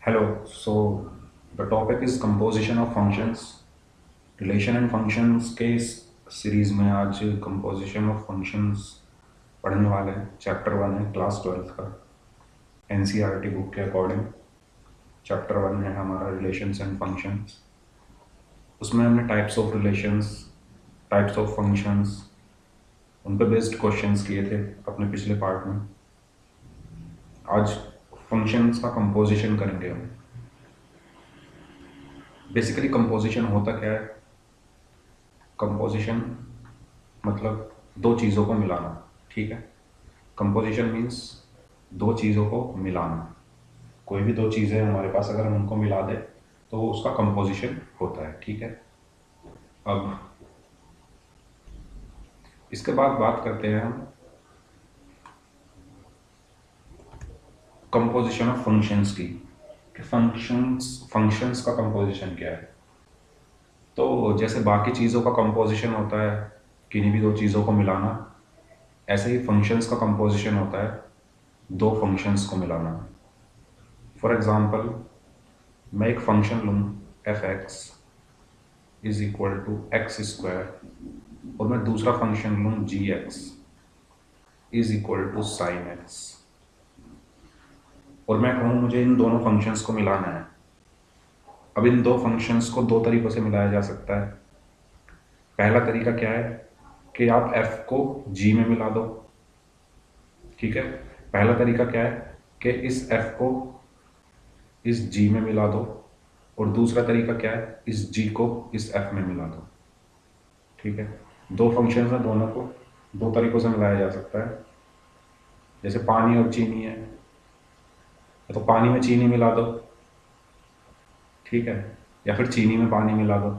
Hello, so the topic is composition of functions. Relation and functions के इस series में आज कंपोजिशन ऑफ फंक्शंस पढ़ने वाले हैं। चैप्टर 1 है क्लास 12th का एनसीईआरटी बुक के अकॉर्डिंग। चैप्टर 1 है हमारा रिलेशंस एंड फंक्शंस। उसमें हमने types of relations, types of functions, उन पर बेस्ड क्वेश्चंस किए थे अपने पिछले पार्ट में। आज फंक्शंस का कंपोजिशन करेंगे हम। बेसिकली कंपोजिशन होता क्या है? कंपोजिशन मतलब दो चीज़ों को मिलाना, ठीक है। कंपोजिशन मीन्स दो चीज़ों को मिलाना। कोई भी दो चीज़ें हमारे पास अगर हम उनको मिला दें तो वो उसका कंपोजिशन होता है, ठीक है। अब इसके बाद बात करते हैं हम कंपोजिशन ऑफ फंक्शंस की, कि फंक्शंस का कंपोजिशन क्या है। तो जैसे बाकी चीज़ों का कंपोजिशन होता है किन्हीं भी दो चीज़ों को मिलाना, ऐसे ही फंक्शंस का कंपोजिशन होता है दो फंक्शंस को मिलाना। फॉर एग्ज़ाम्पल, मैं एक फंक्शन लूँ f x is equal to x square, और मैं दूसरा फंक्शन लूँ g x is equal to sine x, और मैं कहूँ मुझे इन दोनों फंक्शंस को मिलाना है। अब इन दो फंक्शंस को दो तरीक़ों से मिलाया जा सकता है। पहला तरीका क्या है कि आप f को g में मिला दो, ठीक है। पहला तरीका क्या है कि इस f को इस g में मिला दो, और दूसरा तरीका क्या है इस g को इस f में मिला दो, ठीक है। दो फंक्शंस हैं, दोनों को दो तरीक़ों से मिलाया जा सकता है। जैसे पानी और चीनी है, तो पानी में चीनी मिला दो, ठीक है, या फिर चीनी में पानी मिला दो।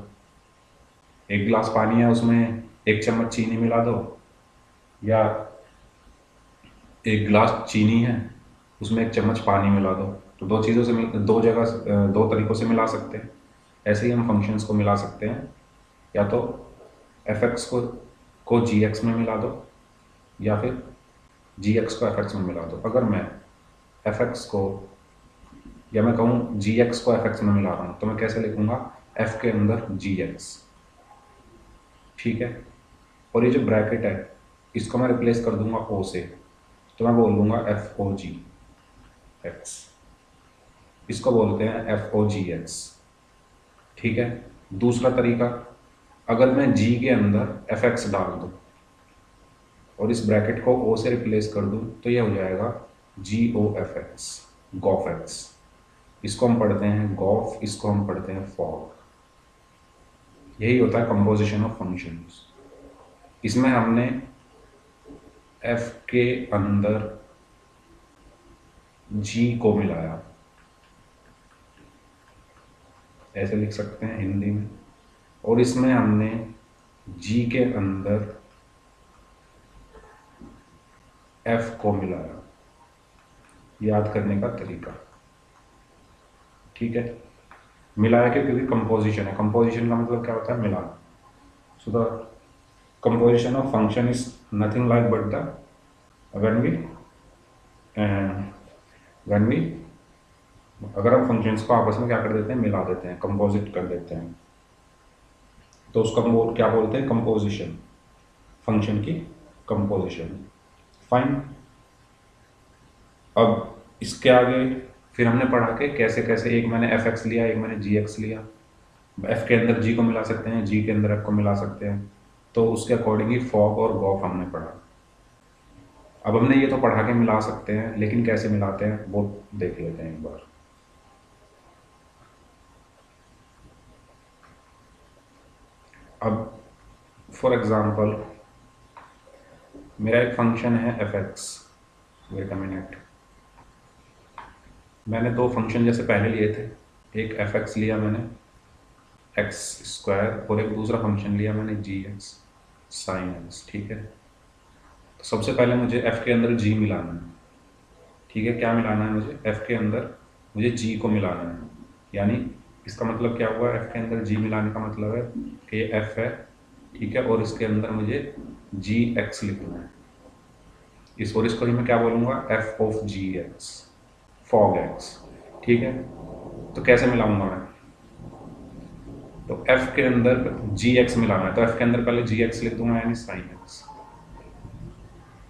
एक गिलास पानी है, उसमें एक चम्मच चीनी मिला दो, या एक गिलास चीनी है उसमें एक चम्मच पानी मिला दो। तो दो चीज़ों से दो जगह दो तरीक़ों से मिला सकते हैं। ऐसे ही हम फंक्शंस को मिला सकते हैं, या तो एफ एक्स को जी एक्स में मिला दो, या फिर जी एक्स को एफ एक्स में मिला दो। अगर मैं एफ एक्स को, या मैं कहूँ जी एक्स को एफ एक्स में मिला रहा हूँ, तो मैं कैसे लिखूँगा? एफ के अंदर जी एक्स, ठीक है। और ये जो ब्रैकेट है इसको मैं रिप्लेस कर दूंगा ओ से, तो मैं बोल दूंगा एफ ओ जी एक्स। इसको बोलते हैं एफ ओ जी एक्स, ठीक है। दूसरा तरीका, अगर मैं जी के अंदर एफ एक्स डाल दूँ और इस ब्रैकेट को ओ से रिप्लेस कर दूँ, तो ये हो जाएगा g o f x, gof x. इसको हम पढ़ते हैं गॉफ, इसको हम पढ़ते हैं फॉग। यही होता है कंपोजिशन ऑफ फंक्शंस। इसमें हमने f के अंदर g को मिलाया, ऐसे लिख सकते हैं हिंदी में, और इसमें हमने g के अंदर f को मिलाया। याद करने का तरीका, ठीक है। मिलाया क्योंकि कंपोजिशन है। कंपोजिशन का मतलब क्या होता है? मिलाना। So the composition of function is nothing like but the when we अगर हम फंक्शंस को आपस में क्या कर देते हैं? मिला देते हैं, कंपोजिट कर देते हैं, तो उसका हम क्या बोलते हैं? कंपोजिशन। फंक्शन की कंपोजिशन। फाइन। अब इसके आगे फिर हमने पढ़ा कि कैसे कैसे, एक मैंने एफ एक्स लिया, एक मैंने जी एक्स लिया। एफ के अंदर जी को मिला सकते हैं, जी के अंदर एफ को मिला सकते हैं, तो उसके अकॉर्डिंग ही फॉग और गॉफ हमने पढ़ा। अब हमने ये तो पढ़ा के मिला सकते हैं, लेकिन कैसे मिलाते हैं वो देख लेते हैं एक बार। अब फॉर एग्जांपल, मेरा एक फंक्शन है f x. Wait a minute, मैंने दो फंक्शन जैसे पहले लिए थे, एक एफ एक्स लिया मैंने एक्स स्क्वायर, और एक दूसरा फंक्शन लिया मैंने जी एक्स साइन एक्स, ठीक है। तो सबसे पहले मुझे एफ के अंदर जी मिलाना है, ठीक है। क्या मिलाना है मुझे? एफ के अंदर मुझे जी को मिलाना है। यानी इसका मतलब क्या हुआ? एफ के अंदर जी मिलाने का मतलब है कि ये एफ है, ठीक है, और इसके अंदर मुझे जी एक्स लिखना है। इसको ही मैं क्या बोलूँगा? F of g x, fog x, ठीक है। तो कैसे मिलाऊंगा मैं? तो f के अंदर gx मिलाना है, तो f के अंदर पहले gx लिख दूंगा, यानी sin x,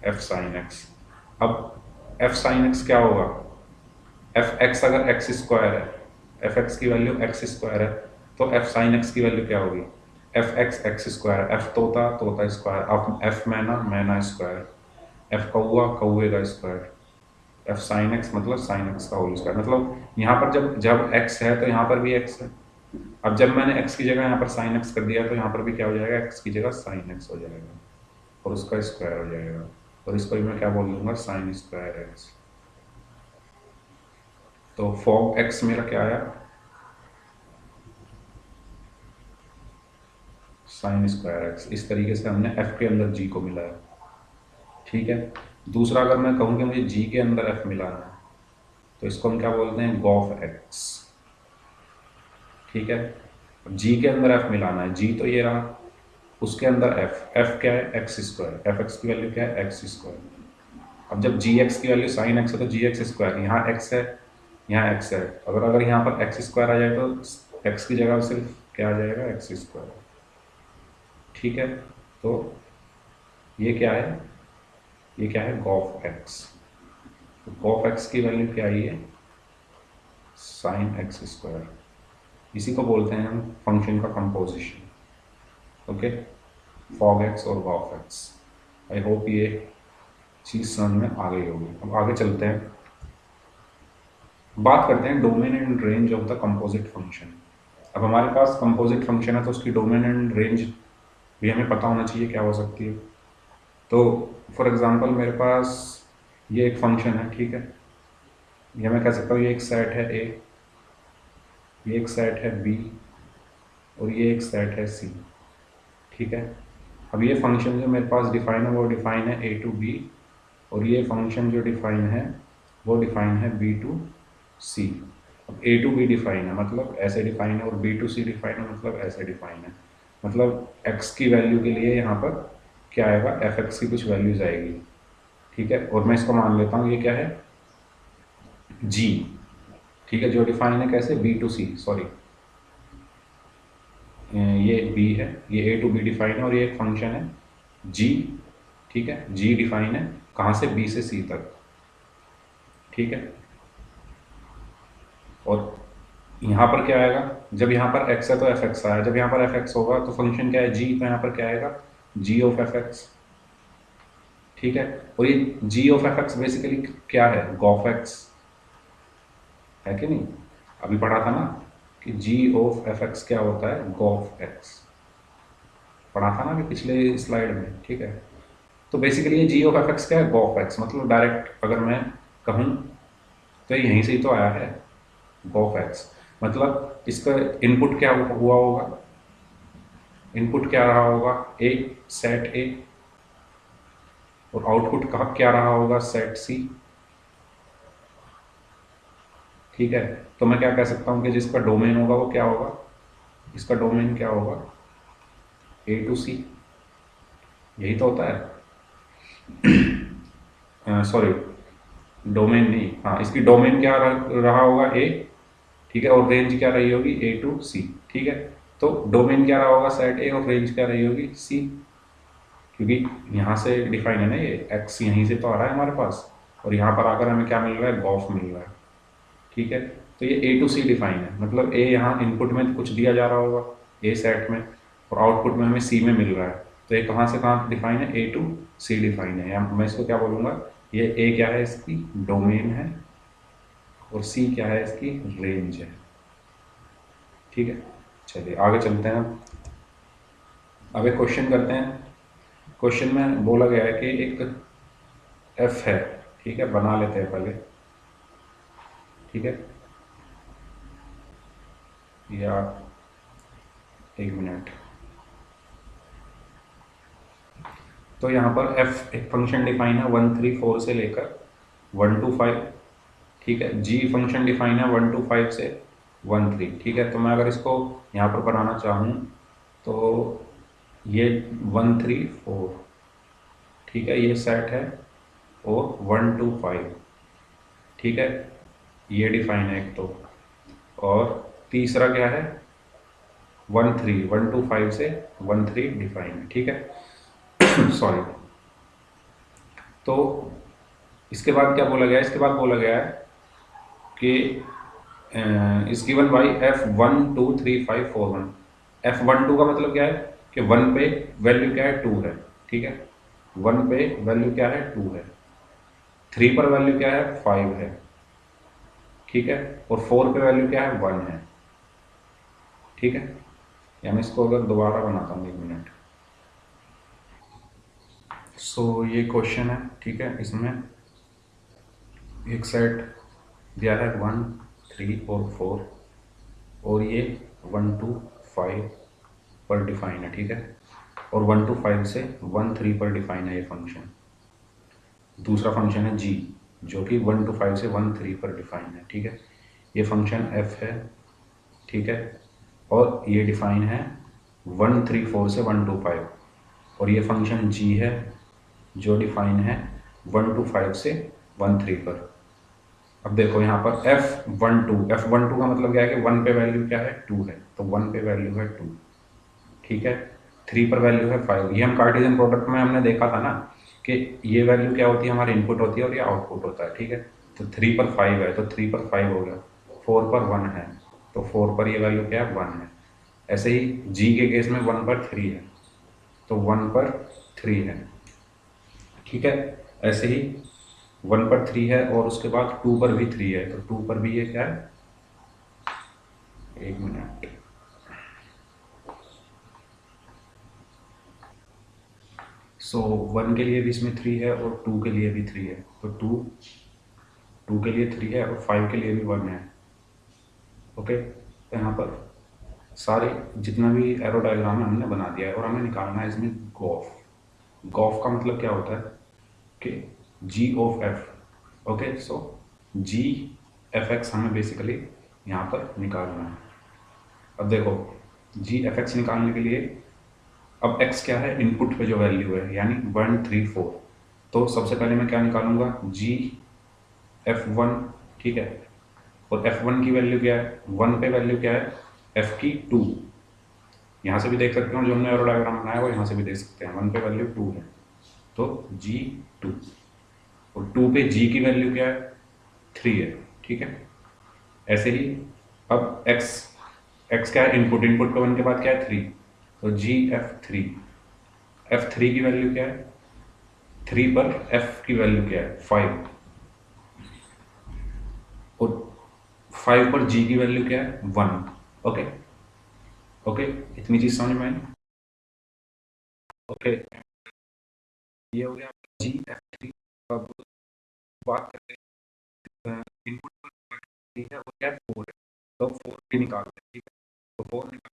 f sin x। अब f sin x क्या होगा? एफ एक्स अगर एक्स स्क्वायर है, एफ एक्स की वैल्यू एक्स स्क्वायर है, तो एफ साइन एक्स की वैल्यू क्या होगी? F x x square, F तोता तोता स्क्वायर, अब एफ मैना मैना स्क्वायर, एफ कौआ कौए का स्क्वायर, एफ साइन एक्स मतलब साइन एक्स का होल स्क्वायर। मतलब यहाँ पर जब जब एक्स है तो यहाँ पर भी एक्स है। अब जब मैंने एक्स की जगह यहाँ पर साइन एक्स कर दिया तो यहाँ पर भी क्या हो जाएगा? एक्स की जगह साइन एक्स हो जाएगा और उसका स्क्वायर हो जाएगा, और इसको भी मैं क्या बोल दूंगा? Sine square x. तो फॉग एक्स मेरा क्या आया? Sine square x. इस तरीके से हमने एफ के अंदर जी को मिलाया, ठीक है। दूसरा, अगर मैं कहूँ कि मुझे जी के अंदर एफ मिलाना है, तो इसको हम क्या बोलते हैं? गॉफ एक्स, ठीक है। जी के अंदर एफ मिलाना है, जी तो ये रहा, उसके अंदर एफ, एफ क्या है? एक्स स्क्वायर, एफ एक्स की वैल्यू क्या है? X square. अब जब जी एक्स की वैल्यू साइन एक्स है तो जी एक्स स्क्वायर, यहाँ एक्स है यहाँ एक्स है, अगर यहाँ पर एक्स स्क्वायर आ जाए तो एक्स की जगह सिर्फ क्या आ जाएगा? एक्स स्क्वायर, ठीक है। तो ये क्या है? ये क्या है? Gof x. तो गॉफ एक्स की वैल्यू क्या आई है? Sine x square. इसी को बोलते हैं हम फंक्शन का कंपोजिशन, ओके। फॉग एक्स और गॉफ एक्स। आई होप ये चीज़ समझ में आ गई होगी। अब आगे चलते हैं, बात करते हैं domain and range of the composite function. अब हमारे पास कंपोजिट फंक्शन है तो उसकी डोमेन एंड रेंज भी हमें पता होना चाहिए क्या हो सकती है। तो फॉर एग्जांपल मेरे पास ये एक फंक्शन है, ठीक है। या मैं कह सकता हूँ ये एक सेट है ए, ये एक सेट है बी, और ये एक सेट है सी, ठीक है। अब ये फंक्शन जो मेरे पास डिफाइन है वो डिफाइन है ए टू बी, और ये फंक्शन जो डिफाइन है वो डिफाइन है बी टू सी। अब ए टू बी डिफाइन है मतलब ऐसे डिफाइन है, और बी टू सी डिफाइन है मतलब ऐसे डिफाइन है। मतलब एक्स की वैल्यू के लिए यहाँ पर क्या आएगा? एफ एक्स की कुछ वैल्यूज आएगी, ठीक है। और मैं इसको मान लेता हूँ ये क्या है? जी, ठीक है। जो डिफाइन है कैसे? बी टू सी, सॉरी ये बी है, ये ए टू बी डिफाइन है, और ये एक फंक्शन है जी, ठीक है। जी डिफाइन है कहाँ से? बी से सी तक, ठीक है। और यहाँ पर क्या आएगा? जब यहाँ पर x है तो एफ एक्स आया, जब यहाँ पर एफ एक्स होगा तो फंक्शन क्या है? जी, तो यहाँ पर क्या आएगा? जी ऑफ एफ एक्स, ठीक है। और ये जी ऑफ एफ एक्स बेसिकली क्या है? गॉफ एक्स है कि नहीं? अभी पढ़ा था ना कि जी ऑफ एफ एक्स क्या होता है? गॉफ एक्स, पढ़ा था ना अभी पिछले स्लाइड में, ठीक है। तो बेसिकली ये जी ऑफ एफ एक्स क्या है? Gof x. मतलब डायरेक्ट अगर मैं कहूँ तो यहीं से ही तो आया है गॉफ एक्स। मतलब इसका इनपुट क्या हुआ होगा? इनपुट क्या रहा होगा? ए, सेट ए, और आउटपुट का क्या रहा होगा? सेट सी, ठीक है। तो मैं क्या कह सकता हूँ कि जिसका डोमेन होगा वो क्या होगा? इसका डोमेन क्या होगा? ए टू सी, यही तो होता है। सॉरी, डोमेन नहीं, हाँ, इसकी डोमेन क्या रहा होगा? ए, ठीक है। और रेंज क्या रही होगी? ए टू सी, ठीक है। तो डोमेन क्या रहा होगा? सेट ए, और रेंज क्या रही होगी? सी, क्योंकि यहाँ से डिफाइन है ना ये एक्स, यहीं से तो आ रहा है हमारे पास, और यहाँ पर आकर हमें क्या मिल रहा है? गॉफ मिल रहा है, ठीक है। तो ये ए टू सी डिफाइन है, मतलब ए यहाँ इनपुट में कुछ दिया जा रहा होगा ए सेट में, और आउटपुट में हमें सी में मिल रहा है। तो ये कहाँ से कहाँ डिफाइन है? ए टू सी डिफाइन है। या मैं इसको क्या बोलूँगा? ये ए क्या है? इसकी डोमेन है, और सी क्या है? इसकी रेंज है, ठीक है। चलिए आगे चलते हैं। अब एक क्वेश्चन करते हैं। क्वेश्चन में बोला गया है कि एक एफ है, ठीक है। बना लेते हैं पहले, ठीक है। या एक मिनट। तो यहाँ पर एफ एक फंक्शन डिफाइन है 1 3 4 से लेकर 1 2 5, ठीक है। जी फंक्शन डिफाइन है 1 2 5 से 1 3, ठीक है। तो मैं अगर इसको यहाँ पर बनाना चाहूँ तो ये 1 3 4, ठीक है, ये सेट है, और 1 2 5, ठीक है, ये डिफाइन है एक तो। और तीसरा क्या है 1 3 1 2 5 से 1 3 डिफाइन है, ठीक है। सॉरी। तो इसके बाद क्या बोला गया, इसके बाद बोला गया है कि is given by F1 2 3 5 4 1। F12 का मतलब क्या है कि 1 पे वैल्यू क्या है 2 है, ठीक है। 1 पे वैल्यू क्या है 2 है, 3 पर वैल्यू क्या है 5 है, ठीक है। और 4 पे वैल्यू क्या है 1 है, ठीक है। या मैं इसको अगर दोबारा बनाता हूँ 1 मिनट। सो ये क्वेश्चन है, ठीक है। इसमें एक सेट दिया है 1 3 और 4 और ये 1 2 5 पर डिफाइन है, ठीक है। और 1 2 5 से 1 3 पर डिफाइन है ये फंक्शन। दूसरा फंक्शन है जी, जो कि 1 2 5 से 1 3 पर डिफाइन है, ठीक है। ये फंक्शन एफ है, ठीक है। और ये डिफाइन है 1 3 4 से 1 2 5। और ये फंक्शन जी है जो डिफाइन है 1 2 5 से 1 3 पर। अब देखो यहाँ पर F12 का मतलब क्या है कि 1 पे वैल्यू क्या है 2 है, तो 1 पे वैल्यू है 2, ठीक है। 3 पर वैल्यू है 5। ये हम कार्टेशियन प्रोडक्ट में हमने देखा था ना कि ये वैल्यू क्या होती है, हमारी इनपुट होती है और ये आउटपुट होता है, ठीक है। तो 3 पर 5 है तो 3 पर 5 हो गया। 4 पर 1 है तो 4 पर ये वैल्यू क्या है 1 है। ऐसे ही जी के केस में 1 पर 3 है तो 1 पर 3 है, ठीक है। ऐसे ही 1 पर 3 है और उसके बाद 2 पर भी 3 है तो 2 पर भी ये क्या है, 1 मिनट। सो 1 के लिए भी इसमें 3 है और 2 के लिए भी 3 है, तो 2 के लिए 3 है और 5 के लिए भी 1 है, ओके। तो यहाँ पर सारे जितना भी एरो डायग्राम है हमने बना दिया है और हमें निकालना है इसमें गॉफ। गॉफ का मतलब क्या होता है कि g of f, okay. So g f x हमें बेसिकली यहाँ पर निकालना है। अब देखो जी एफ एक्स निकालने के लिए अब x क्या है, इनपुट पे जो वैल्यू है यानी 1 3 4। तो सबसे पहले मैं क्या निकालूंगा जी F1, ठीक है। और F1 की वैल्यू क्या है, 1 पे वैल्यू क्या है f की 2। यहाँ से भी देख सकते हो जो हमने एरो डायग्राम बनाया वो यहाँ से भी देख सकते हैं 1 पे वैल्यू 2 है तो G2। और 2 पे G की वैल्यू क्या है 3 है, ठीक है। ऐसे ही अब x क्या है इनपुट, इनपुट पे 1 के बाद क्या है 3 तो GF3। F3 की वैल्यू क्या है 3 पर f की वैल्यू क्या है 5। और 5 पर g की वैल्यू क्या है 1, ओके। ओके, इतनी चीज समझ में आई, ओके। ये हो गया GF3। अब बात करते हैं इनपुट पर, ठीक है। वो क्या है 4 है तो 4 भी निकालते हैं, ठीक है। तो 4 निकालते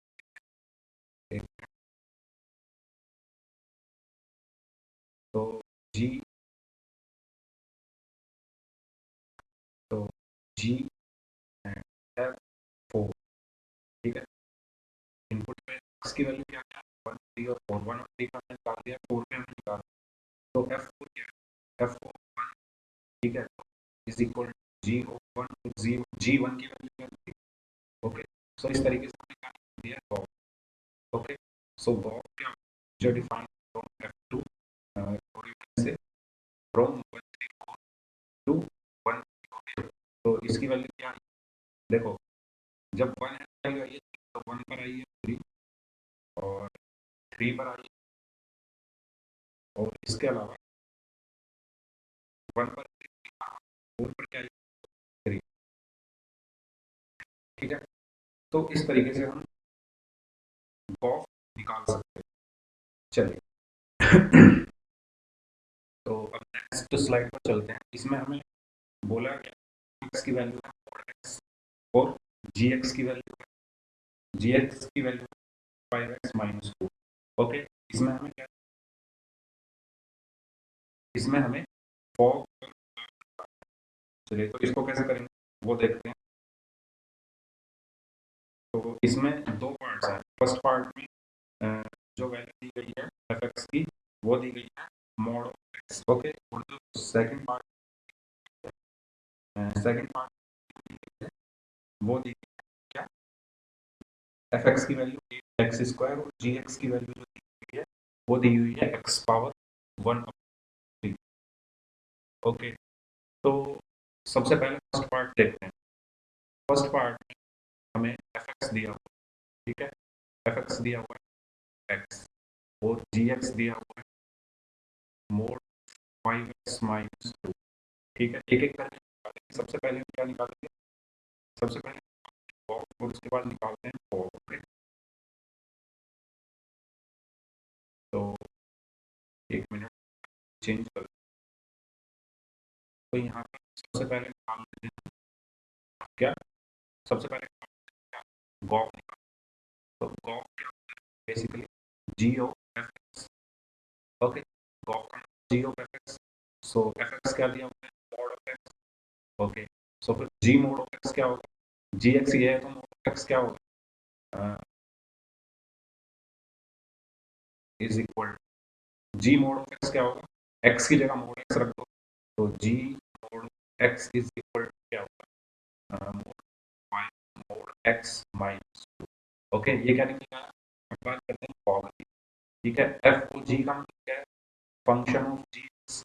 हैं तो g तो g है 4, ठीक है। इनपुट में x की वैल्यू क्या है 1 3 और 4, 1 और 3 का हमने निकाल दिया, 4 पे हमने निकाला तो F4 क्या है F4 1, ठीक है। इज इक्वल जी ऑफ 1, जी1 की वैल्यू क्या है, ओके। सो इस तरीके से हमने क्या दिया गॉस, ओके। सो गॉस क्या जो डिफाइन फ्रॉम F2 और से फ्रॉम 1 3 4 टू 1, तो इसकी वैल्यू क्या है देखो, जब 1 है वैल्यू आई है तो 1 पर आई है 3 और 3 पर आई है और इसके अलावा 1 पर 4 पर क्या आई है 3, ठीक है। तो इस तरीके से हम गॉस निकाल सकते हैं, चलिए। तो अब नेक्स्ट स्लाइड पर चलते हैं। इसमें हमें बोला गया x की वैल्यू है mod x और gx की वैल्यू है gx की वैल्यू 5x माइनस 2, ओके। इसमें हमें क्या, इसमें हमें फॉग, चलिए तो इसको कैसे करेंगे वो देखते हैं। तो इसमें दो पार्ट्स हैं। फर्स्ट पार्ट में जो वैल्यू दी गई है एफ एक्स की वो दी गई है मॉड ऑफ एक्स, ओके। और जो सेकंड पार्ट वो दी गई है एफ एक्स की वैल्यू एक्स स्क्वायर और जी एक्स की वैल्यू जो दी हुई है वो दी हुई है एक्स पावर 1/3। ओके, तो सबसे पहले फर्स्ट पार्ट देखते हैं। फर्स्ट पार्ट में हमें एफ एक्स दिया हुआ है, ठीक है, एफ एक्स दिया हुआ है एक्स और जी एक्स दिया हुआ है मोड 5x माइनस 2। ठीक है, एक एक करके निकालेंगे। सबसे पहले हम क्या निकालेंगे, सबसे पहले और उसके बाद निकालते हैं फॉर। ओके, तो एक मिनट चेंज कर, तो यहाँ पर सबसे पहले निकाल लेते हैं क्या, सबसे पहले गॉफ निकाल। तो गॉफ क्या basically g o f x. Okay, gof का g o f x. So f x क्या दिया हुआ है mod of x. Okay, so फिर जी मोड ऑफ एक्स क्या होगा, जी एक्स ये है तो मोड ऑफ एक्स क्या होगा, is equal g mod of x क्या होगा, एक्स की जगह मोड एक्स रख दो, तो जी मोड एक्स इज इक्वल क्या होगा मोड एक्स माइनस 2। ओके, ये क्या निकलेगा, अब बात करते हैं फॉर्म की। ठीक है, एफ को जी का मतलब क्या है, function of g x.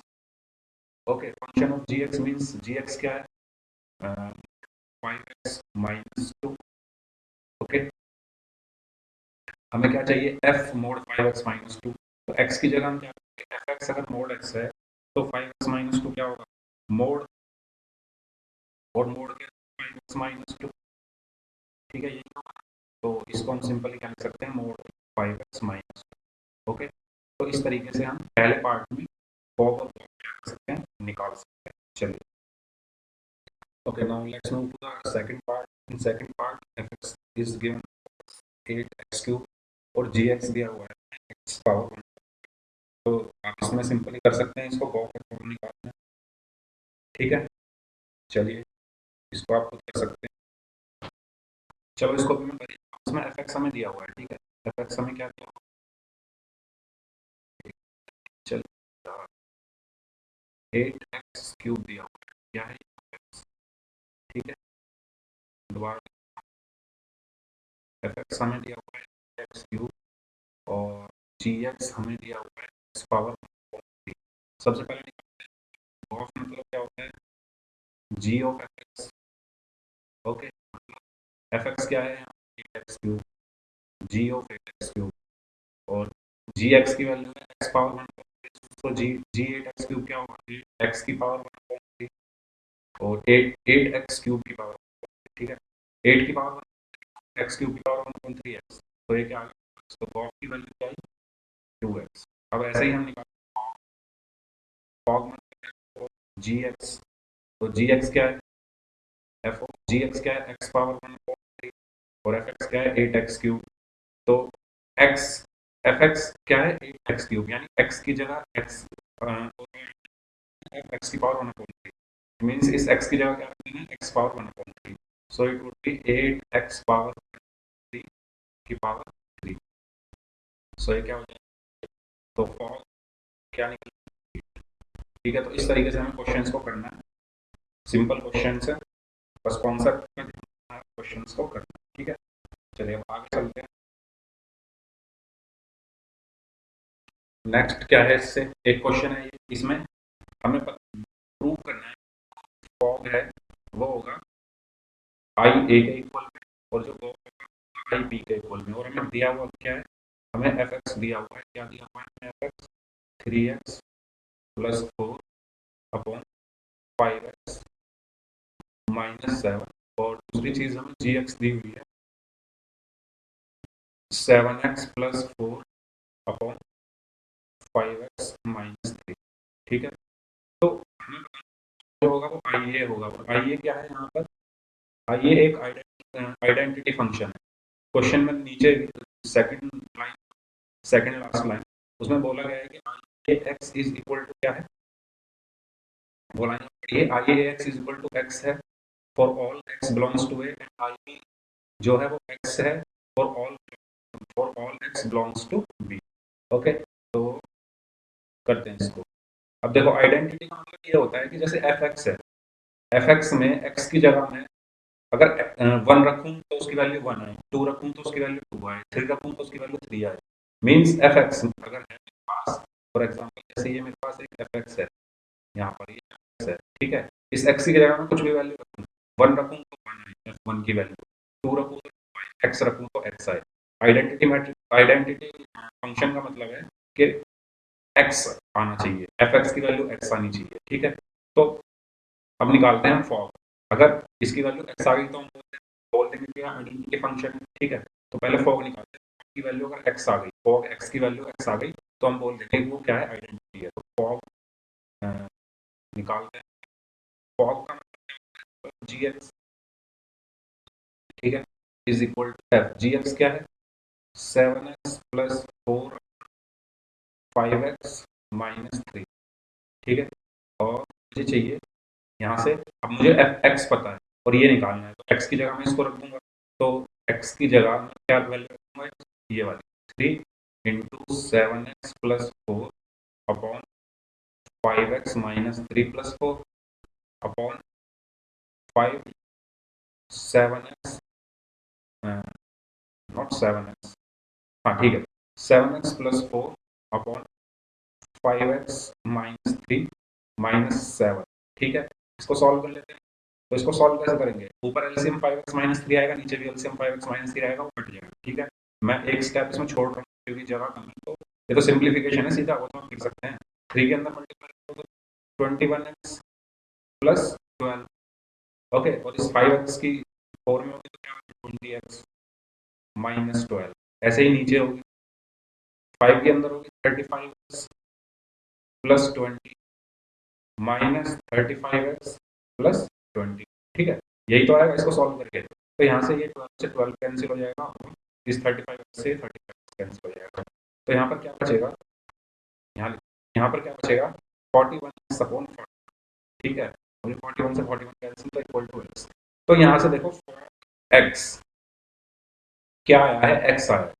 Okay, function of g x means g x क्या है 5x माइनस 2। ओके, हमें क्या चाहिए एफ मोड 5x माइनस 2। तो x की जगह हम क्या करेंगे, एफ एक्स अगर मोड x है तो 5x माइनस 2 क्या होगा मोड, और मोड के 5x माइनस 2। ठीक है, यही होगा, तो इसको हम सिंपली क्या लिख सकते हैं मोड 5x माइनस 2। ओके, तो इस तरीके से हम पहले पार्ट में फॉर्म और क्या कर सकते हैं निकाल सकते हैं। चलिए, okay, now let's move to the second part. In second part fx is given 8x cube और gx दिया हुआ है x पावर 1। तो आप इसमें सिंपली कर सकते हैं, इसको गॉस का फॉर्म निकालना है। ठीक है, चलिए इसको आप खुद कर सकते हैं। चलो इसको भी मैं करिए, इसमें एफ एक्स हमें दिया हुआ है। ठीक है, एफ एक्स हमें क्या दिया हुआ है, चलिए 8x क्यूब दिया हुआ है, क्या है x। ठीक है, दोबारा एफ एक्स हमें दिया हुआ है एक्स क्यूब और जी एक्स हमें दिया हुआ है एक्स पावर 3। सबसे पहले निकालते हैं गॉस मतलब क्या होता है g of f x. Okay, f x क्या है x cube, g of x cube, और जी एक्स की वैल्यू है एक्स पावर 1, तो जी जी 8x क्यूब क्या होगा एक्स की पावर 1/3 और 8x क्यूब की पावर। ठीक है, 8 की पावर एक्स क्यूब की पावर 1/3x, तो ये क्या आ गया, तो गॉस की वैल्यू क्या आई 2x। अब ऐसे ही हम निकालते हैं फॉग में जी एक्स, तो जी एक्स क्या है एफ ऑफ जी एक्स क्या है एक्स पावर 1/3 और एफ एक्स क्या है 8x क्यूब। तो x एफ एक्स क्या है 8x क्यूब, यानी x की जगह x एक्स की पावर 1/3 मीन्स इस x की जगह क्या रख देना है x power 1/3, so it would be 8x power 3 की पावर 3। सो ये क्या हो जाएगा, तो फॉर्म क्या निकलेगा। ठीक है, तो इस तरीके से हमें क्वेश्चंस को करना है, सिंपल क्वेश्चंस है, बस कॉन्सेप्ट में क्वेश्चंस को करना है। ठीक है, चलिए अब आगे चलते हैं। नेक्स्ट क्या है, इससे एक क्वेश्चन है इसमें हमें प्रूव करना है फॉग है वो होगा आई ए के इक्वल में और जो फॉग आई बी के इक्वल में, और हमें दिया हुआ क्या है, हमें एफ एक्स दिया हुआ है, क्या दिया हुआ है f x 3x plus 4 upon 5x minus 7, और दूसरी चीज हमें जी एक्स दी हुई है 7x plus 4 upon 5x minus 3। ठीक है, तो हमें जो होगा वो आई ए होगा, और आई ए क्या है यहाँ पर, आई ए एक आइडेंटिटी फंक्शन है। क्वेश्चन में नीचे second line, second last line, उसमें बोला गया है कि I A x is equal to क्या है, वो लाइन ये I A x is equal to x है for all x belongs to A, and I B जो है वो एक्स है for all x belongs to B. Okay, तो करते हैं इसको। अब देखो आइडेंटिटी का मतलब ये होता है कि जैसे एफ एक्स है, एफ एक्स में एक्स की जगह में अगर 1 रखूँ तो उसकी वैल्यू 1 आए, 2 रखूँ तो उसकी वैल्यू 2 आए, 3 रखूँ तो उसकी वैल्यू 3 आए। मीन्स एफ एक्स अगर है मेरे पास, फॉर एग्जाम्पल जैसे ये मेरे पास एक एफ एक्स है, यहाँ पर ये एक्स है, ठीक है। इस एक्स की जगह मैं कुछ भी वैल्यू रखूँ, 1 रखूँ तो 1 आए, एफ 1 की वैल्यू, 2 रखूँ तो 2 आए, एक्स रखूँ तो एक्स आए। आइडेंटिटी मैट्रिक्स, आइडेंटिटी फंक्शन का मतलब है कि एक्स आना चाहिए, एफ एक्स की वैल्यू एक्स आनी चाहिए, ठीक है। तो अब निकालते हैं हम फॉग। अगर इसकी वैल्यू एक्स आ गई तो हम बोल देंगे कि आइडेंटिटी फंक्शन है, ठीक है। तो पहले फॉग निकालते हैं, फॉग की वैल्यू अगर एक्स आ गई, फॉग एक्स की वैल्यू एक्स आ गई, तो हम बोल देंगे वो क्या है, आइडेंटिटी है। तो फॉग निकालते हैं, फॉग का मतलब जी एक्स, ठीक है, is equal to f. G x क्या है, 7x प्लस 4 5x माइनस 3, ठीक है। और मुझे चाहिए यहाँ से, अब मुझे एफ एक्स पता है और ये निकालना है, तो एक्स की जगह मैं इसको रख दूंगा। तो एक्स की जगह मैं क्या वैल्यू रखूंगा, ये वाली 3 into 7x plus 4 upon 5x minus 3 plus 4 upon 5 7x, not 7x, हाँ ठीक है, 7x plus 4 upon 5x minus 3 minus 7, ठीक है। इसको सॉल्व कर लेते हैं। तो इसको सॉल्व कैसे करेंगे, ऊपर एलसीएम 5x माइनस 3 आएगा, नीचे भी एलसीएम 5x माइनस 3 आएगा, वो कट जाएगा, ठीक है। मैं एक स्टेप इसमें छोड़ रहा हूँ क्योंकि जगह कम है, तो ये तो सिंप्लीफिकेशन है, सीधा वो तो हम लिख सकते हैं। 3 के अंदर मल्टीप्लाई करो तो 21x प्लस 12, ओके। और इस 5x की 4 में होगी तो क्या होगा, 20x माइनस 12, ऐसे ही नीचे होगी 5 के अंदर होगी 35x plus 20 minus 35x plus 20, ठीक है। यही तो आएगा इसको सॉल्व करके। तो यहाँ से ये 12 से 12 कैंसिल हो जाएगा, इस 35 से 35 कैंसिल हो जाएगा। तो यहाँ पर क्या बचेगा, यहाँ यहाँ पर क्या बचेगा, 41 अपॉन 40, ठीक है। और 41 से 41 कैंसिल तो इक्वल टू एक्स। तो यहाँ से देखो एक्स क्या आया है, एक्स आया है।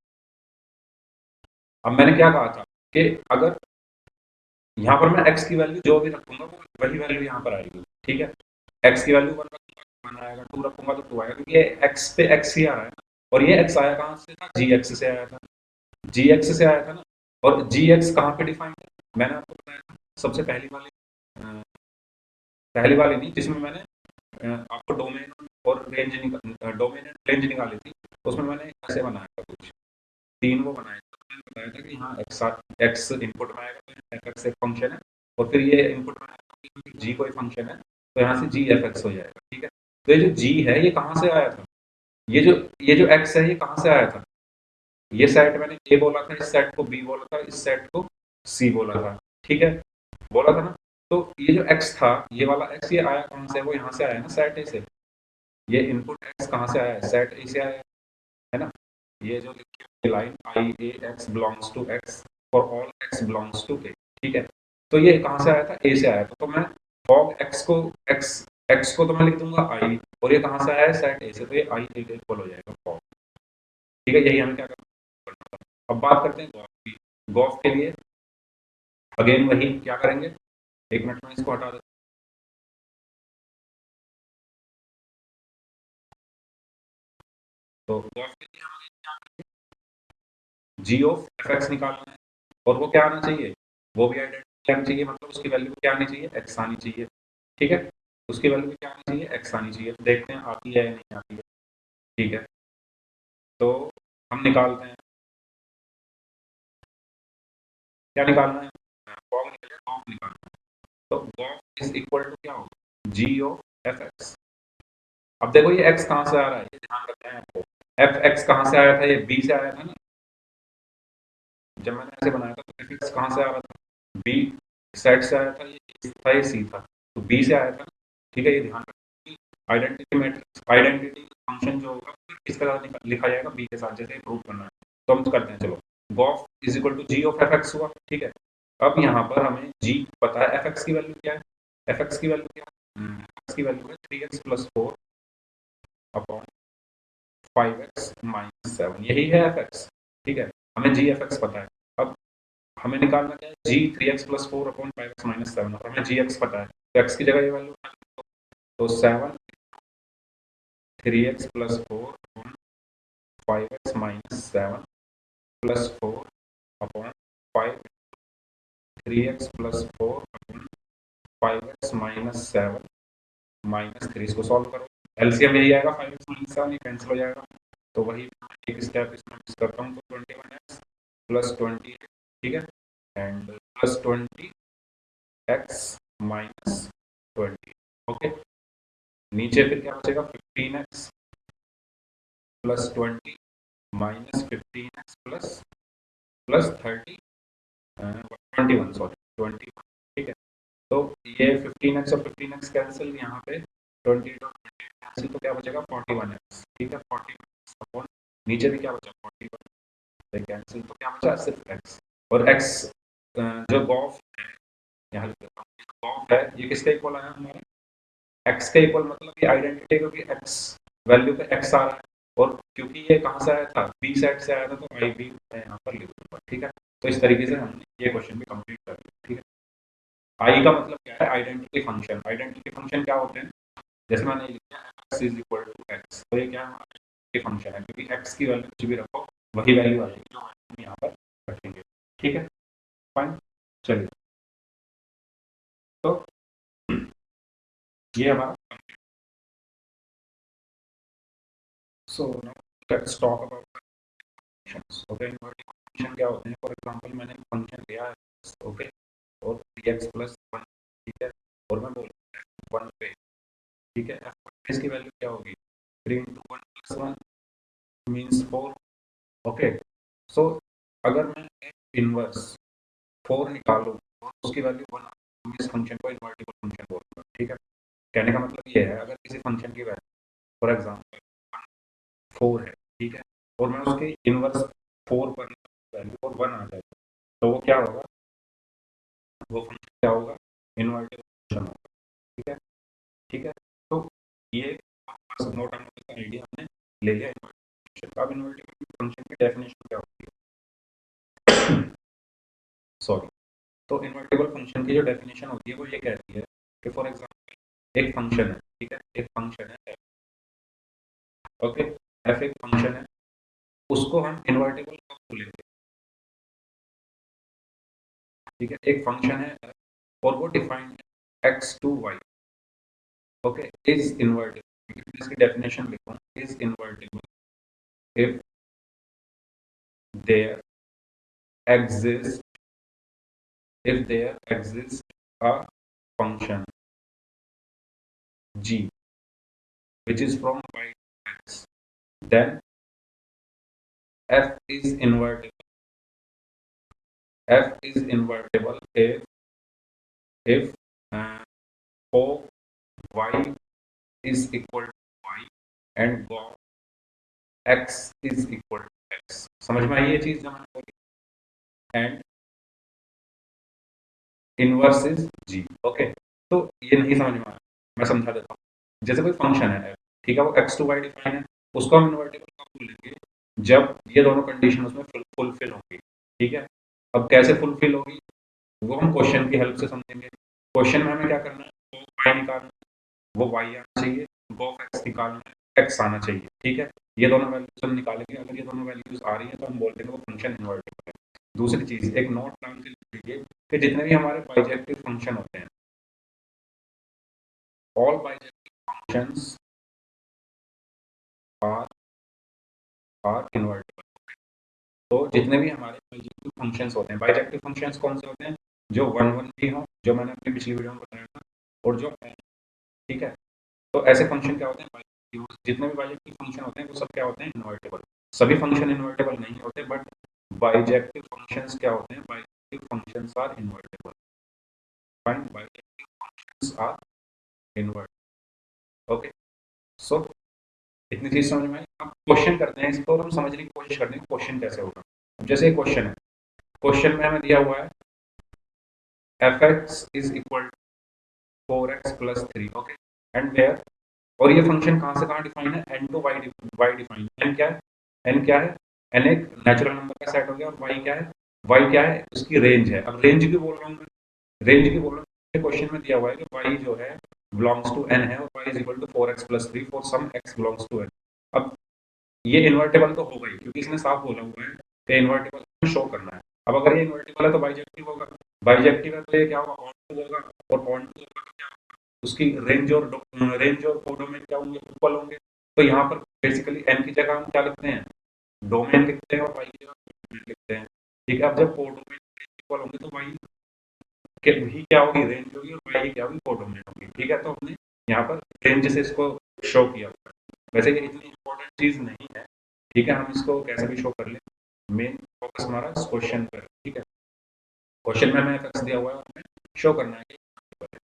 अब मैंने क्या कहा था कि अगर यहाँ पर मैं x की वैल्यू जो भी रखूंगा वो वही वैल्यू यहाँ पर आएगी, ठीक है। x की वैल्यू 1 रखूंगा 1 आएगा, 2 रखूंगा तो 2 आएगा, क्योंकि ये x पे x ही आ रहा है ना। और ये x आया कहाँ से था, gx से आया था, gx से आया था ना। और gx कहाँ पे डिफाइन है, मैंने आपको बताया था सबसे पहली वाली नहीं, जिसमें मैंने आपको डोमेन और रेंज डोमेन एंड रेंज निकाली थी, उसमें मैंने ऐसे बनाया था कुछ 3 वो बनाए थे। मैंने बताया था कि हाँ एक्स इनपुट में आएगा तो एफ एक्स एक फंक्शन है, और फिर ये इनपुट में आएगा जी कोई फंक्शन है, तो यहाँ से जी एफ एक्स हो जाएगा, ठीक है। तो ये जो जी है ये कहाँ से आया था, ये जो एक्स है ये कहाँ से आया था, ये सेट मैंने ए बोला था, इस सेट को बी बोला था, इस सेट को सी बोला था, ठीक है, बोला था ना। तो ये जो एक्स था, ये वाला एक्स ये आया कहाँ से, वो यहाँ से आया ना, सेट ए से। ये इनपुट एक्स कहाँ से आया है, सेट ए से आया है ना। ये जो लिखी हुई line I A x belongs to x for all x belongs to A, ठीक है। तो ये कहाँ से आया था, ए से आया था। तो मैं फॉग एक्स को तो मैं लिख दूंगा आई, और ये कहाँ से आया है, सेट ए से, तो ये आई ए के इक्वल हो जाएगा फॉग, ठीक है। यही हमें क्या करना था। अब बात करते हैं गॉफ की। गॉफ के लिए अगेन वही क्या करेंगे, एक मिनट में इसको हटा देते तो गॉफ के लिए हमें क्या जी ऑफ एफ एक्स निकालना है, और वो क्या आना चाहिए, वो भी आइडेंटिटी आनी चाहिए, मतलब उसकी वैल्यू क्या आनी चाहिए, एक्स आनी चाहिए, ठीक है। उसकी वैल्यू क्या आनी चाहिए, एक्स आनी चाहिए। तो देखते हैं आती है या नहीं आती है, ठीक है। तो हम निकालते हैं, क्या निकालना है, फॉर्म निकालना है, गॉफ निकालना है। तो गॉफ इज इक्वल टू क्या होगा, जी ऑफ एफ एक्स। अब देखो ये एक्स कहाँ से आ रहा है, ये ध्यान रखना है आपको। एफ एक्स कहाँ से आया था, ये बी से आया था ना, जब मैंने ऐसे बनाया था तो एफ एक्स कहाँ से आ रहा था, बी सेट से आया था, ये था, ये सी था, तो बी से आया था, ठीक है। ये ध्यान रखना, आइडेंटिटी मैट्रिक्स, आइडेंटिटी फंक्शन जो होगा किस तरह लिखा जाएगा, बी के साथ, जैसे प्रूव करना है। तो हम तो करते हैं, चलो gof is equal to g of f x हुआ, ठीक है। अब यहाँ पर हमें जी पता है, एफ एक्स की वैल्यू क्या है, एफ एक्स की वैल्यू क्या है, एक्स की वैल्यू है 3x plus 4 upon 5x minus 7, यही है एफ एक्स, ठीक है। हमें जी एफ एक्स पता है। अब हमें निकालना क्या है, जी 3x plus 4 upon 5x minus 7, और हमें जी एक्स पता है, तो एक्स की जगह ये वैल्यू, तो 7 3x plus 4 upon 5x minus 7 plus 4 upon 5 3x plus 4 upon 5x minus 7 minus 3। इसको सॉल्व करो, एलसीएम यही आएगा, 5x माइनस 7 ये कैंसिल हो जाएगा, तो वही एक स्टेप इसमें मिस करता हूँ, तो 21x प्लस 20, ठीक है, and plus 20x minus 20। Okay, नीचे फिर क्या बचेगा, 15x plus 20 minus 15x plus plus 30 21 sorry 21, ठीक है। तो ये 15x और 15x कैंसिल, यहाँ पे 20 और 28 कैंसिल, तो क्या बचेगा 41x, ठीक है, 41 अपॉन नीचे भी क्या बचा 41 कैंसिल, तो क्या बचा सिर्फ x, और x जो गॉफ है यहाँ लिख देता हूँ, गॉफ है ये किसके इक्वल आया हमारे, x के इक्वल, मतलब ये आइडेंटिटी, क्योंकि x वैल्यू पे x आ रहा है, और क्योंकि ये कहाँ से आया था, b सेट से आया था, तो आई बी मैं यहाँ पर लिख दूंगा, ठीक है। तो इस तरीके से हमने ये क्वेश्चन भी कंप्लीट कर लिया, ठीक है। आई का मतलब क्या है, आइडेंटिटी फंक्शन। आइडेंटिटी फंक्शन क्या होते हैं, जैसे मैंने लिखा है x is equal to x, तो ये क्या है, आइडेंटिटी फंक्शन है, क्योंकि x की वैल्यू कुछ भी रखो वही वैल्यू आ जाएगी जो हम यहाँ पर रखेंगे, ठीक है, फाइन। चलिए, तो ये हमारा, so let's talk about functions. Okay, invertible function क्या होते हैं, फॉर एग्जांपल मैंने फंक्शन लिया है, ओके, और 3x प्लस 1, ठीक है, और मैं बोल रहा हूँ 1 पे, ठीक है, f इसकी वैल्यू क्या होगी, 3 इंटू 1 प्लस 1 मीन्स 4। ओके, सो अगर मैं इनवर्स 4 निकालूं और उसकी वैल्यू 1, तो इस फंक्शन को इनवर्टिबल फंक्शन बोलूंगा, ठीक है। कहने का मतलब ये है, अगर किसी फंक्शन की वैल्यू फॉर एग्जांपल 4 है, ठीक है, और मैं उसके इनवर्स 4 पर वैल्यू और 1 आ जाए, तो वो क्या होगा, वो फंक्शन क्या होगा, इनवर्टिबल फंक्शन होगा, ठीक है, ठीक है। तो ये मोटा मोटा आइडिया हमने ले लिया इनवर्टिबल फंक्शन का। अब इनवर्टिबल फंक्शन की डेफिनेशन क्या होती है, सॉरी, तो इनवर्टिबल फंक्शन की जो डेफिनेशन होती है वो ये कहती है कि फॉर एग्जांपल एक फंक्शन है, ठीक है, एक फंक्शन है, ओके, एफ एक फंक्शन है, उसको हम इनवर्टिबल कब बोलेंगे, ठीक है, एक फंक्शन है और वो डिफाइंड है x to y, okay, is invertible, इसकी डेफिनेशन लिखूं, is invertible if there exist, if there exists a function g which is from y to x, then f is invertible. F is invertible if o y is equal to y and go x is equal to x। समझ में आई ये चीज जो मैंने बोली, and inverse is g, okay. तो ये नहीं समझ में आया, मैं समझा देता हूँ। जैसे कोई फंक्शन है, ठीक है, वो x टू y डिफाइन है, उसको हम इनवर्टिबल कब बोलेंगे, जब ये दोनों कंडीशन उसमें फुलफिल होंगी, ठीक है। अब कैसे फुलफिल होगी वो हम क्वेश्चन की हेल्प से समझेंगे। क्वेश्चन में हमें क्या करना है, वो y निकालना, वो y आना चाहिए, वो x निकालना है, x आना चाहिए, ठीक है। ये दोनों वैल्यूज हम निकालेंगे, अगर ये दोनों वैल्यूज आ रही है तो हम बोल देंगे वो फंक्शन इनवर्टिबल है। दूसरी चीज, एक नोट डाल के लिख लीजिए कि जितने भी हमारे बाइजेक्टिव फंक्शन होते हैं, all bijective functions are invertible। तो जितने भी हमारे बाइजेक्टिव फंक्शंस होते हैं, बाइजेक्टिव फंक्शंस कौन से होते हैं, जो 1 1 भी हो, जो मैंने अपनी पिछली वीडियो में बताया था, और जो, ठीक है। तो ऐसे फंक्शन क्या होते हैं बाइजेक्टिव, जितने भी बाइजेक्टिव फंक्शन होते हैं वो सब क्या होते हैं इनवर्टिबल। सभी फंक्शन इनवर्टिबल नहीं होते, बट बाइजेक्टिव फंक्शंस क्या होते हैं, bijective functions are invertible, fine, bijective functions are invertible, okay. So इतनी चीज समझ में आई। अब क्वेश्चन करते हैं इसको और हम समझने की कोशिश करते हैं क्वेश्चन कैसे होगा। जैसे एक क्वेश्चन है, क्वेश्चन में हमें दिया हुआ है f(x) is equal to 4x plus 3, okay, and where, और ये फंक्शन कहाँ से कहाँ डिफाइन है, n to y define. n क्या है, n क्या है, n एक नेचुरल नंबर का सेट हो गया, और y क्या है, y क्या है, उसकी रेंज है। अब रेंज की बोल रहा हूँ मैं, रेंज की बोल रहा हूँ, क्वेश्चन में दिया हुआ है कि y जो है बिलोंग्स टू n है और y is equal to 4x plus 3 for some x belongs to n। अब ये इन्वर्टेबल तो होगा ही, क्योंकि इसने साफ बोला हुआ है कि इन्वर्टेबल हमें शो करना है। अब अगर ये इन्वर्टेबल है तो बाइजेक्टिव होगा, बाइजेक्टिव है तो ये क्या होगा, ऑन होगा, और ऑन होगा तो क्या होगा, उसकी रेंज और कोडोमेन क्या होंगे, इक्वल होंगे। तो यहाँ पर बेसिकली n की जगह हम क्या लिखते हैं, डोमेन लिखते हैं, और y की जगह कोडोमेन लिखते हैं। ठीक है, अब जब कोडोमेन इक्वल होंगे तो y के भी क्या होगी, रेंज होगी, और y की क्या होगी, कोडोमेन होगी। ठीक है, तो हमने यहाँ पर रेंज से इसको शो किया हुआ है। वैसे ये इतनी इंपॉर्टेंट चीज नहीं है, ठीक है, हम इसको कैसे भी शो कर ले, मेन फोकस हमारा इस क्वेश्चन पर। ठीक है, क्वेश्चन में हमें एफएक्स दिया हुआ है और हमें शो करना है कि,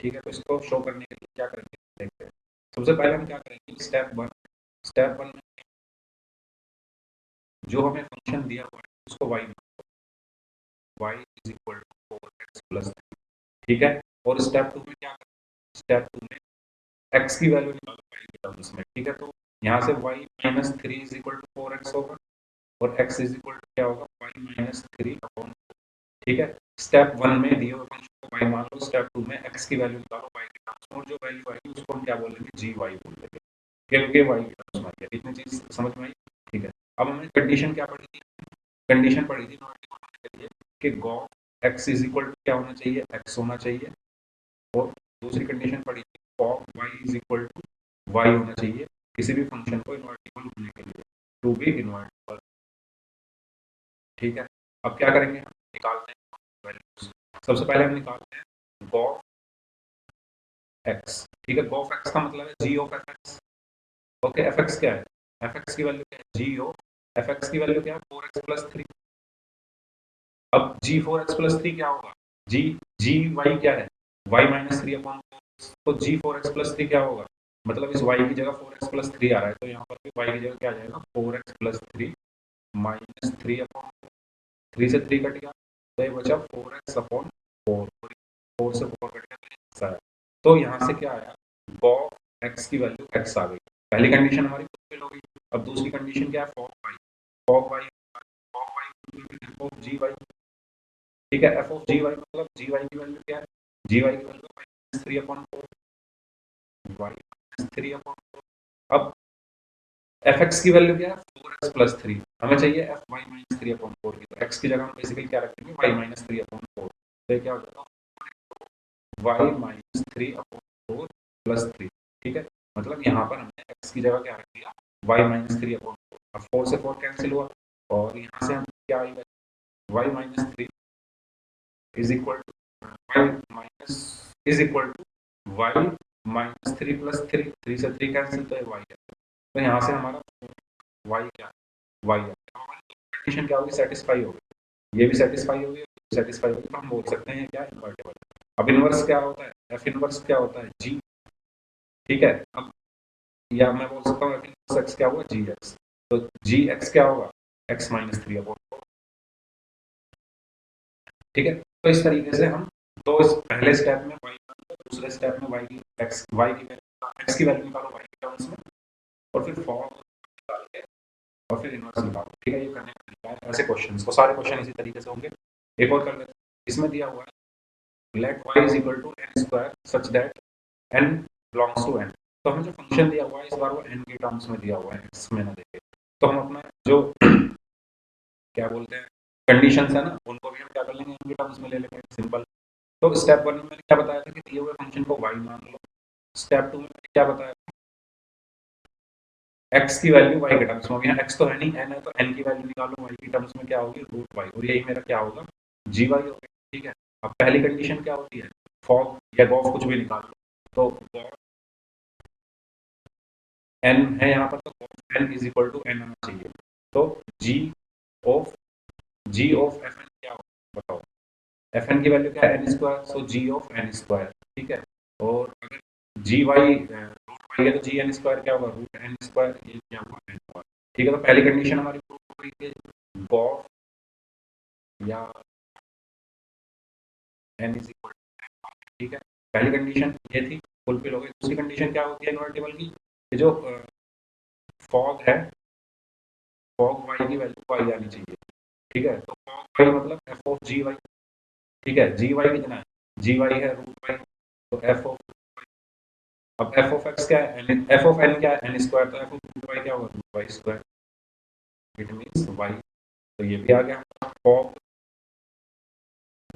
ठीक है, तो इसको शो करने के लिए क्या करेंगे देखते हैं। सबसे पहले हम क्या करेंगे, स्टेप वन में जो हमें फंक्शन दिया हुआ है उसको y is equal to 4x plus 3। ठीक है, और स्टेप टू में क्या करेंगे, स्टेप टू में x की वैल्यू निकालो y के टर्म्स में। ठीक है, तो यहाँ से y minus 3 is equal to 4x होगा, और x इज इक्वल टू क्या होगा, y माइनस 3 अपॉन। ठीक है, स्टेप वन में दिए हुए फंक्शन को y मान लो, स्टेप टू में x की वैल्यू निकालो y के टर्म्स में, और जो वैल्यू आएगी उसको हम क्या बोलेंगे, gy बोल देंगे, क्योंकि y के टर्म्स में आएगी। इतनी चीज समझ में आई। ठीक है, अब हमें कंडीशन क्या पड़ी थी, कंडीशन पड़ी थी इन्वर्टिबल होने के लिए कि gov x is equal to क्या होना चाहिए, x होना चाहिए, और दूसरी कंडीशन पड़ी थी gov y is equal to y होना चाहिए किसी भी फंक्शन को इन्वर्टिबल होने के लिए, टू बी इन्वर्टिबल। ठीक है, अब क्या करेंगे, हम निकालते हैं वैल्यूज। सबसे पहले हम निकालते हैं gov x। ठीक है, gov x का मतलब है g of fx। Okay, fx क्या है, fx की वैल्यू क्या है, g ऑफ fx की वैल्यू क्या है, 4x प्लस 3। अब जी 4x प्लस 3 क्या होगा, जी जी वाई क्या है, y माइनस 3 अपॉन 4। तो जी 4x प्लस 3 क्या होगा, मतलब इस y की जगह 4x प्लस 3 आ रहा है, तो यहाँ पर भी y की जगह क्या आ जाएगा, 4x प्लस 3 माइनस 3 अपॉन 3 से 3 कट गया, तो ये बचा 4x अपॉन 4, 4 से 4 कट गया, तो ये आंसर है। तो यहाँ से क्या आया, cos x की वैल्यू x आ गई। पहली कंडीशन हमारी फुलफिल हो गई। अब दूसरी कंडीशन क्या है, fog y f of g y. ठीक है, एफ ऑफ जी वाई मतलब जी वाई की वैल्यू क्या है, जी वाई की value minus 3 upon 4, y minus 3 upon 4। अब एफ एक्स की वैल्यू क्या है, 4x प्लस 3, हमें चाहिए एफ वाई माइनस 3 अपॉन 4 की, तो एक्स की जगह हम बेसिकली क्या रखेंगे, वाई माइनस 3 अपॉन 4। तो क्या हो जाएगा, वाई माइनस 3 अपॉन 4 प्लस 3। ठीक है, मतलब यहाँ पर हमने एक्स की जगह क्या रख दिया, वाई माइनस 3 अपॉन 4। अब 4 से 4 कैंसिल हुआ, और यहाँ से हम क्या आएगा, y minus 3 is equal to y minus is equal to y minus 3 plus 3, 3 से 3 कैंसिल, तो ये वाई है। तो यहाँ से हमारा वाई क्या, वाई है, कंडीशन क्या होगी, सेटिस्फाई होगी, ये भी सेटिस्फाई होगी, सेटिस्फाई होगी, तो हम बोल सकते हैं क्या, इन्वर्टेबल। अब इनवर्स क्या होता है, एफ इनवर्स क्या होता है, जी। ठीक है, अब या मैं बोल सकता हूँ एफ इनवर्स एक्स क्या होगा, जी एक्स। तो जी एक्स क्या होगा, एक्स माइनस 3 अपॉन 4। ठीक है, तो इस तरीके से हम तो इस पहले स्टेप में वाई, दूसरे स्टेप में वाई की एक्स, वाई की एक्स की वैल्यू निकालो वाई के टर्म्स में, और फिर फॉर्म निकाल के और फिर इनवर्स निकालो। ठीक है, ये करने का तरीका है। ऐसे क्वेश्चंस को, सारे क्वेश्चन इसी तरीके से होंगे। एक और कर लेते हैं, इसमें दिया हुआ है let y is equal to n square such that n belongs to n। तो हमें जो फंक्शन दिया हुआ है इस बार वो n के टर्म्स में दिया हुआ है, x में ना देखे। तो हम अपना जो क्या बोलते हैं कंडीशंस है ना, उनको भी हम क्या कर लेंगे, n के टर्म्स में ले लेंगे, सिंपल। तो स्टेप वन में मैंने क्या बताया था कि दिए हुए फंक्शन को y मान लो। स्टेप टू में मैंने क्या बताया, x की वैल्यू y के टर्म्स में होगी, x तो है नहीं, n है, तो n की वैल्यू निकालो, y की टर्म्स में क्या होगी, रूट y, और यही मेरा क्या होगा, जी वाई होगा। ठीक है, अब पहली कंडीशन क्या होती है, फॉग या गॉफ कुछ भी निकाल लो, तो n है यहाँ पर, तो n is equal to n आना चाहिए। तो of g of f n क्या होगा बताओ, एफ एन की वैल्यू क्या है, n square, so g of n square. ठीक है, और अगर जी वाई रूट वाई है तो जी एन स्क्वायर क्या होगा, रूट एन स्क्वायर, ये क्या होगा, एन स्क्वायर। ठीक है, तो पहली कंडीशन हमारी प्रूव हो गई कि गॉफ या एन इज इक्वल टू। ठीक है, पहली कंडीशन ये थी, फुलफिल हो गई। दूसरी कंडीशन क्या होती है इन्वर्टिबल की, कि जो फॉग है, फॉग वाई की वैल्यू वाई आनी चाहिए। ठीक है, तो फॉग वाई मतलब एफ ऑफ जी वाई। ठीक है, जी वाई कितना है, जी वाई है रूट वाई, तो एफ ऑफ अब एफ ऑफ एक्स क्या है, एफ ऑफ एन क्या है, एन स्क्वायर, तो एफ ऑफ रूट वाई क्या होगा, root y square, it means y, तो ये भी आ गया of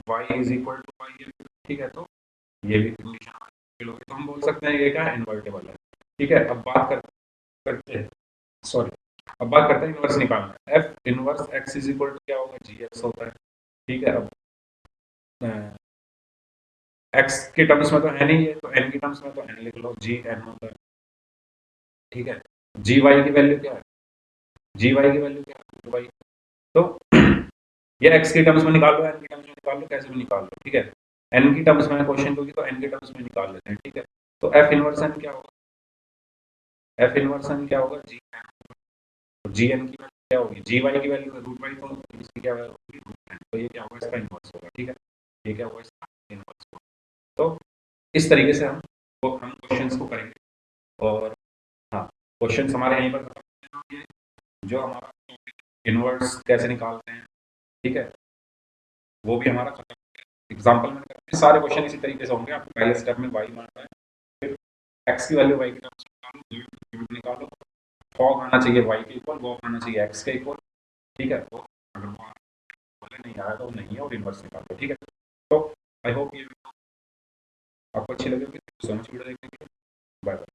y is equal to Y, ठीक है, तो ये भी कंडीशन हमारी होगी, तो हम बोल सकते हैं ये क्या है, इन्वर्टेबल है, ठीक है। अब बात करते हैं, सॉरी, अब बात करते हैं इनवर्स निकालना, F inverse X is equal to क्या होगा, जी एक्स होता है, ठीक है। अब एक्स के टर्म्स में तो है नहीं है, तो एन के टर्म्स में तो एन लिख लो, जी एन होता है, ठीक है। जी वाई की वैल्यू क्या है, जी वाई की वैल्यू क्या है, वाई, तो ये एक्स के टर्म्स में निकाल लो, एन के टर्म्स में निकाल लो, कैसे भी निकाल लो, ठीक है। एन की टर्म्स में क्वेश्चन होगी तो एन के टर्म्स में निकाल लेते हैं, ठीक है। तो एफ इनवर्स एन क्या होगा, एफ इनवर्स एन क्या होगा, जी एन, तो जी एन की वैल्यू क्या होगी, जी वाई की वैल्यू है रूट वाई, तो इसकी क्या वैल्यू होगी, रूट एन, तो ये क्या होगा, इसका इनवर्स होगा, ठीक है, ये क्या होगा, इसका इनवर्स होगा। तो इस तरीके से हम क्वेश्चंस को करेंगे, और हाँ, क्वेश्चंस हमारे यहीं पर खत्म होंगे, जो हमारा इनवर्स कैसे निकालते हैं, ठीक है, वो भी हमारा खत्म, एग्जाम्पल में करते हैं, सारे क्वेश्चन इसी तरीके से होंगे। आपको पहले स्टेप में वाई मानना है, फिर एक्स की वैल्यू वाई के टर्म्स में निकालो, निकालो, फॉग आना चाहिए वाई के इक्वल, वो आना चाहिए एक्स के इक्वल, ठीक है, तो अगर वो नहीं आया तो नहीं है, और इनवर्स निकालो, ठीक है। तो आई होप ये आपको अच्छी लगी होगी, सो मच वीडियो देखने के लिए, बाय बाय।